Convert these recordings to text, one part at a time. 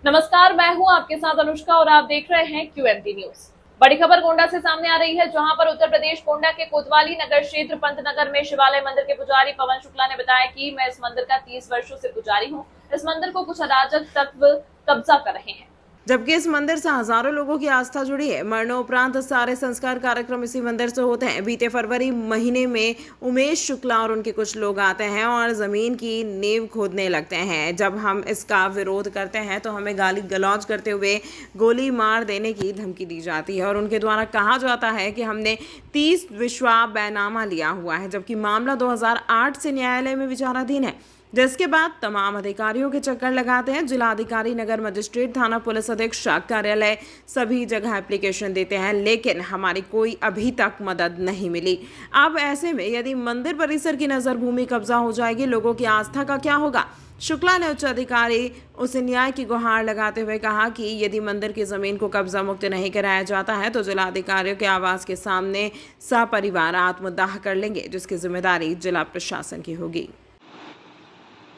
नमस्कार, मैं हूं आपके साथ अनुष्का और आप देख रहे हैं QNT न्यूज। बड़ी खबर गोंडा से सामने आ रही है, जहां पर उत्तर प्रदेश गोंडा के कोतवाली नगर क्षेत्र पंतनगर में शिवालय मंदिर के पुजारी पवन शुक्ला ने बताया कि मैं इस मंदिर का 30 वर्षों से पुजारी हूं। इस मंदिर को कुछ अराजक तत्व कब्जा कर रहे हैं, जबकि इस मंदिर से हजारों लोगों की आस्था जुड़ी है। मरणोपरांत सारे संस्कार कार्यक्रम इसी मंदिर से होते हैं। बीते फरवरी महीने में उमेश शुक्ला और उनके कुछ लोग आते हैं और जमीन की नींव खोदने लगते हैं। जब हम इसका विरोध करते हैं तो हमें गाली गलौज करते हुए गोली मार देने की धमकी दी जाती है और उनके द्वारा कहा जाता है कि हमने 30 विश्वा बैनामा लिया हुआ है, जबकि मामला 2008 से न्यायालय में विचाराधीन है। जिसके बाद तमाम अधिकारियों के चक्कर लगाते हैं। जिलाधिकारी, नगर मजिस्ट्रेट, थाना पुलिस अधीक्षक कार्यालय सभी जगह एप्लीकेशन देते हैं, लेकिन हमारी कोई अभी तक मदद नहीं मिली। अब ऐसे में यदि मंदिर परिसर की नजर भूमि कब्जा हो जाएगी, लोगों की आस्था का क्या होगा? शुक्ला ने उच्च अधिकारी उसे न्याय की गुहार लगाते हुए कहा कि यदि मंदिर की जमीन को कब्जा मुक्त नहीं कराया जाता है तो जिलाधिकारियों के आवास के सामने सपरिवार आत्मदाह कर लेंगे, जिसकी जिम्मेदारी जिला प्रशासन की होगी।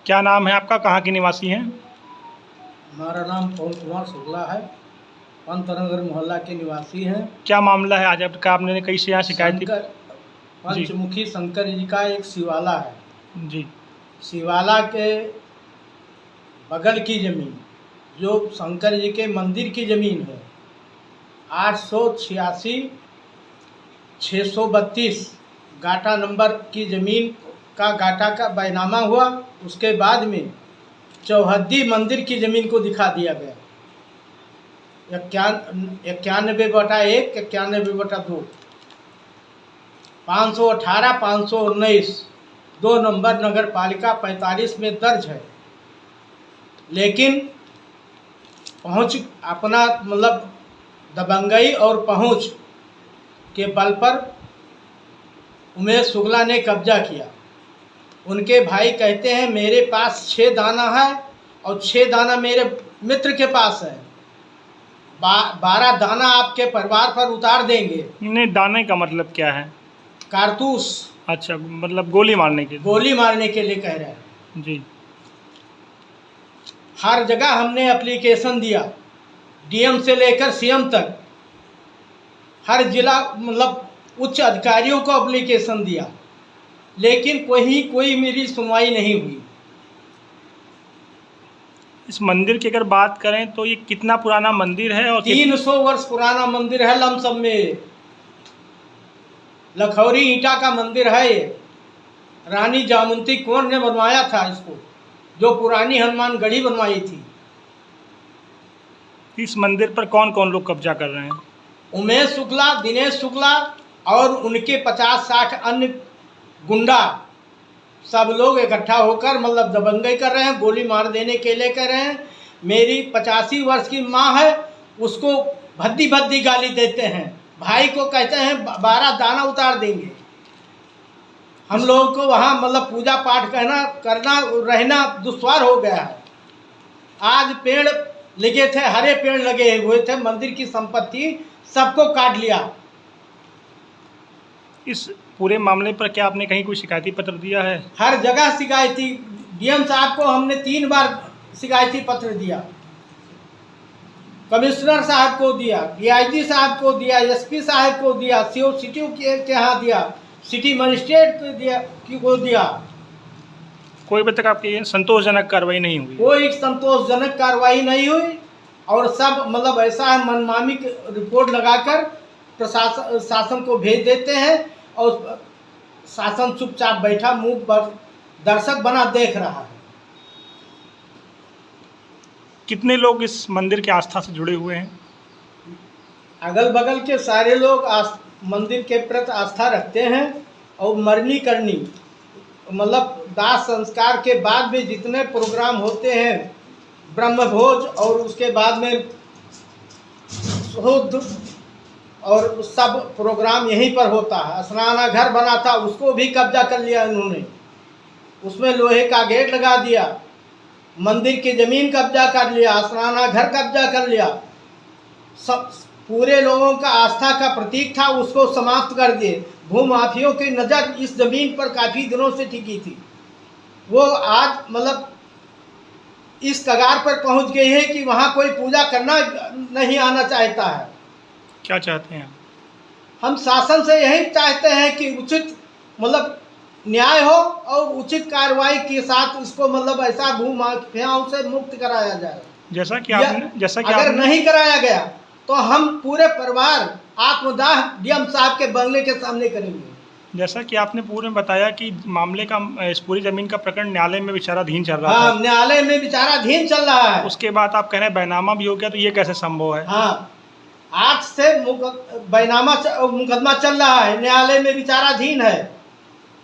क्या नाम है आपका, कहाँ के निवासी हैं? हमारा नाम पवन कुमार शुक्ला है, पंतनगर मोहल्ला के निवासी हैं। क्या मामला है आज आपका? आपने कैसे यहाँ शिकायत की? पंचमुखी शंकर जी का एक शिवाला है जी। शिवाला के बगल की जमीन जो शंकर जी के मंदिर की जमीन है, 886 632 गाटा नंबर की जमीन का गाटा का बैनामा हुआ। उसके बाद में चौहद्दी मंदिर की जमीन को दिखा दिया गया। 91/1, 91/2, 518, 519 2 नंबर नगर पालिका 45 में दर्ज है। लेकिन पहुंच अपना दबंगई और पहुंच के बल पर उमेश शुक्ला ने कब्जा किया। उनके भाई कहते हैं मेरे पास 6 दाना है और 6 दाना मेरे मित्र के पास है, 12 दाना आपके परिवार पर उतार देंगे। नहीं, दाने का मतलब क्या है? कारतूस। अच्छा, मतलब गोली मारने के लिए कह रहे हैं जी। हर जगह हमने एप्लीकेशन दिया, डीएम से लेकर सीएम तक, हर जिला उच्च अधिकारियों को एप्लीकेशन दिया, लेकिन कोई मेरी सुनवाई नहीं हुई। इस मंदिर की अगर बात करें तो ये कितना पुराना मंदिर है? और 300 वर्ष पुराना मंदिर है। लमसम में लखौरी ईंटा का मंदिर है ये। रानी जामुंती कौर ने बनवाया था इसको, जो पुरानी हनुमान गढ़ी बनवाई थी। इस मंदिर पर कौन कौन लोग कब्जा कर रहे हैं? उमेश शुक्ला, दिनेश शुक्ला और उनके 50-60 अन्य गुंडा, सब लोग इकट्ठा होकर दबंगई कर रहे हैं, गोली मार देने के लिए कर रहे हैं। मेरी 85 वर्ष की माँ है, उसको भद्दी भद्दी गाली देते हैं। भाई को कहते हैं 12 दाना उतार देंगे। हम लोगों को वहाँ पूजा पाठ करना रहना दुश्वार हो गया है। आज पेड़ लगे थे, हरे पेड़ लगे हुए थे, मंदिर की संपत्ति सबको काट लिया। इस पूरे मामले पर क्या आपने कहीं कोई शिकायती पत्र दिया है? हर जगह शिकायती, डीएम साहब को हमने 3 बार शिकायती पत्र दिया, कमिश्नर साहब को दिया, डीआईजी साहब को दिया, एसपी साहब को दिया, सीओ सिटी के यहाँ दिया, सिटी मजिस्ट्रेट को दिया। कोई अभी तक आपकी संतोषजनक कार्रवाई नहीं हुई? कोई संतोषजनक कार्रवाई नहीं हुई और सब ऐसा है, मनमानी रिपोर्ट लगाकर प्रशासन शासन को भेज देते हैं और शासन चुपचाप बैठा मुंह पर दर्शक बना देख रहा है। कितने लोग इस मंदिर की आस्था से जुड़े हुए हैं? अगल बगल के सारे लोग मंदिर के प्रति आस्था रखते हैं और मरनी करनी दाह संस्कार के बाद में जितने प्रोग्राम होते हैं, ब्रह्मभोज और उसके बाद में शुद्ध और सब प्रोग्राम यहीं पर होता है। स्नाना घर बना था, उसको भी कब्जा कर लिया इन्होंने, उसमें लोहे का गेट लगा दिया, मंदिर की जमीन कब्जा कर लिया, स्नाना घर कब्जा कर लिया। सब पूरे लोगों का आस्था का प्रतीक था, उसको समाप्त कर दिए। भूमाफियों की नज़र इस जमीन पर काफ़ी दिनों से टिकी थी। वो आज इस कगार पर पहुंच गई है कि वहाँ कोई पूजा करना नहीं आना चाहता है। क्या चाहते हैं? हम शासन से यही चाहते हैं कि उचित मतलब न्याय हो और उचित कार्रवाई के साथ इसको मतलब ऐसा भूमाफियाओं से मुक्त कराया जाए। जैसा कि आपने अगर नहीं कराया गया तो हम पूरे परिवार आत्मदाह डीएम साहब के बंगले के सामने करेंगे। जैसा कि आपने पूरे में बताया कि मामले का इस पूरी जमीन का प्रकरण न्यायालय में विचाराधीन चल रहा हाँ, था। न्यायालय में विचाराधीन चल रहा है। उसके बाद आप कह रहे हैं बैनामा भी हो गया, तो ये कैसे संभव है? हाँ, 8 से बैनामा मुकदमा चल रहा है, न्यायालय में विचाराधीन है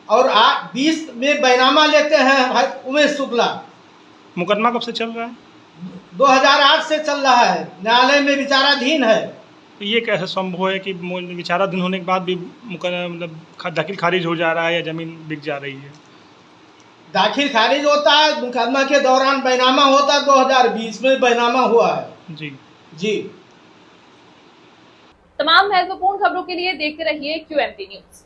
और 20 में बैनामा लेते हैं उमेश शुक्ला। मुकदमा कब से चल रहा है? 2008 से चल रहा है, न्यायालय में विचाराधीन है। तो ये कैसे संभव है कि विचाराधीन होने के बाद भी मतलब दाखिल खारिज हो जा रहा है या जमीन बिक जा रही है? दाखिल खारिज होता है, मुकदमा के दौरान बैनामा होता है। 2020 में बैनामा हुआ है। जी। तमाम महत्वपूर्ण खबरों के लिए देखते रहिए QMT न्यूज।